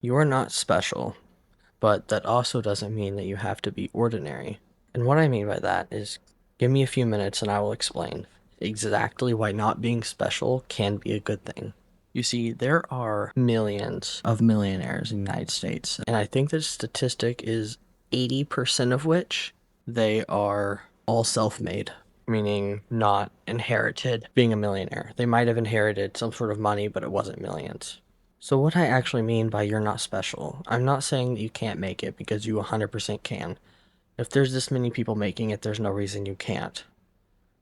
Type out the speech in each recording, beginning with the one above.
You are not special, but that also doesn't mean that you have to be ordinary. And what I mean by that is, give me a few minutes and I will explain exactly why not being special can be a good thing. You see, there are millions of millionaires in the United States, and I think the statistic is 80% of which they are all self-made, meaning not inherited being a millionaire. They might have inherited some sort of money, but it wasn't millions. So what I actually mean by you're not special, I'm not saying that you can't make it because you 100% can. If there's this many people making it, there's no reason you can't.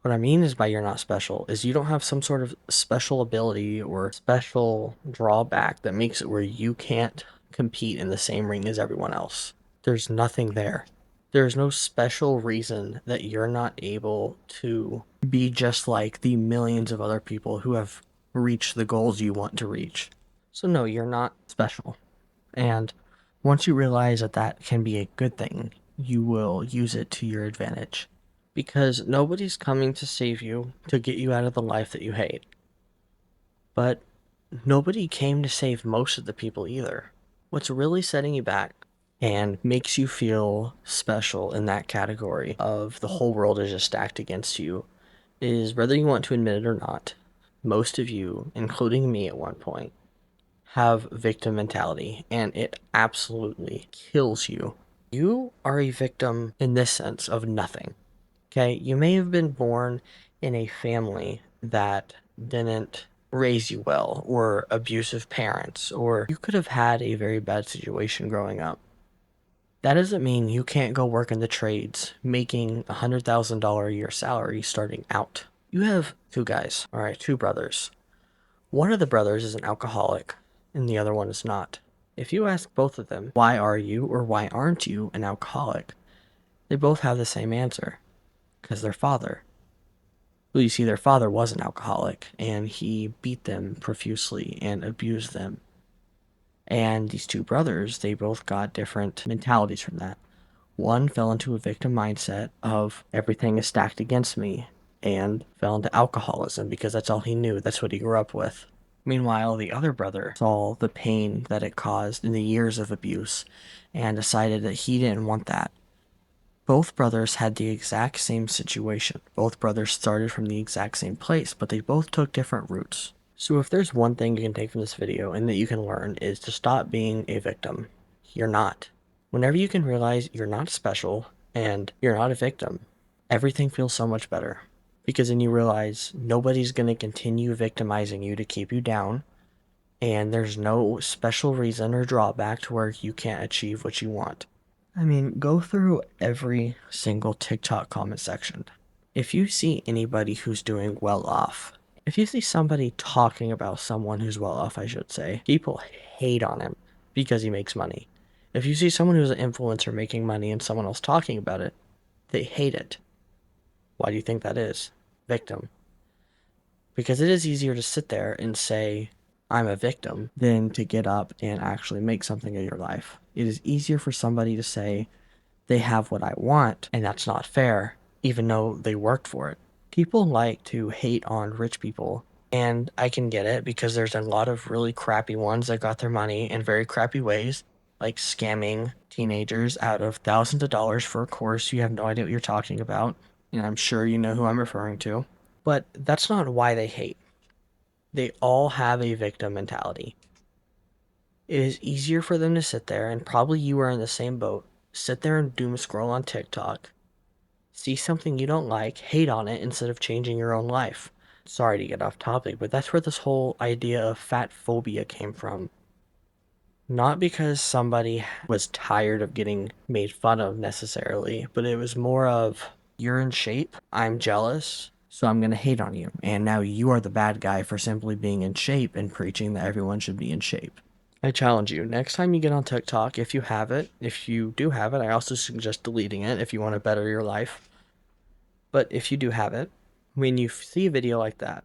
What I mean is by you're not special is you don't have some sort of special ability or special drawback that makes it where you can't compete in the same ring as everyone else. There's nothing there. There's no special reason that you're not able to be just like the millions of other people who have reached the goals you want to reach. So no, you're not special. And once you realize that that can be a good thing, you will use it to your advantage. Because nobody's coming to save you to get you out of the life that you hate. But nobody came to save most of the people either. What's really setting you back and makes you feel special in that category of the whole world is just stacked against you is, whether you want to admit it or not, most of you, including me at one point, have victim mentality, and it absolutely kills you. You are a victim in this sense of nothing. Okay, you may have been born in a family that didn't raise you well, or abusive parents, or you could have had a very bad situation growing up. That doesn't mean you can't go work in the trades making $100,000 a year salary starting out. You have two guys, all right, two brothers. One of the brothers is an alcoholic, and the other one is not. If you ask both of them, why are you or why aren't you an alcoholic? They both have the same answer. Because their father. Well, you see, their father was an alcoholic, and he beat them profusely and abused them. And these two brothers, they both got different mentalities from that. One fell into a victim mindset of everything is stacked against me and fell into alcoholism because that's all he knew. That's what he grew up with. Meanwhile, the other brother saw the pain that it caused in the years of abuse and decided that he didn't want that. Both brothers had the exact same situation. Both brothers started from the exact same place, but they both took different routes. So if there's one thing you can take from this video and that you can learn is to stop being a victim. You're not. Whenever you can realize you're not special and you're not a victim, everything feels so much better. Because then you realize nobody's going to continue victimizing you to keep you down, and there's no special reason or drawback to where you can't achieve what you want. I mean, go through every single TikTok comment section. If you see anybody who's doing well off, if you see somebody talking about someone who's well off, I should say, people hate on him because he makes money. If you see someone who's an influencer making money and someone else talking about it, they hate it. Why do you think that is? Victim. Because it is easier to sit there and say, I'm a victim, than to get up and actually make something of your life. It is easier for somebody to say, they have what I want, and that's not fair, even though they worked for it. People like to hate on rich people, and I can get it because there's a lot of really crappy ones that got their money in very crappy ways, like scamming teenagers out of thousands of dollars for a course you have no idea what you're talking about, and I'm sure you know who I'm referring to. But that's not why they hate. They all have a victim mentality. It is easier for them to sit there, and probably you are in the same boat, sit there and doom scroll on TikTok, see something you don't like, hate on it instead of changing your own life. Sorry to get off topic, but that's where this whole idea of fat phobia came from. Not because somebody was tired of getting made fun of necessarily, but it was more of, you're in shape, I'm jealous, so I'm going to hate on you. And now you are the bad guy for simply being in shape and preaching that everyone should be in shape. I challenge you, next time you get on TikTok, if you have it, if you do have it, I also suggest deleting it if you want to better your life. But if you do have it, when you see a video like that,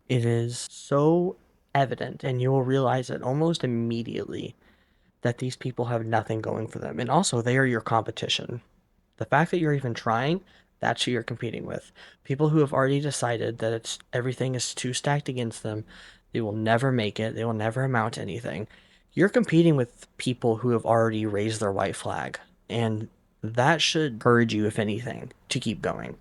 it is so evident and you will realize it almost immediately that these people have nothing going for them. And also, they are your competition. The fact that you're even trying, that's who you're competing with. People who have already decided that everything is too stacked against them, they will never make it, they will never amount to anything. You're competing with people who have already raised their white flag, and that should encourage you, if anything, to keep going.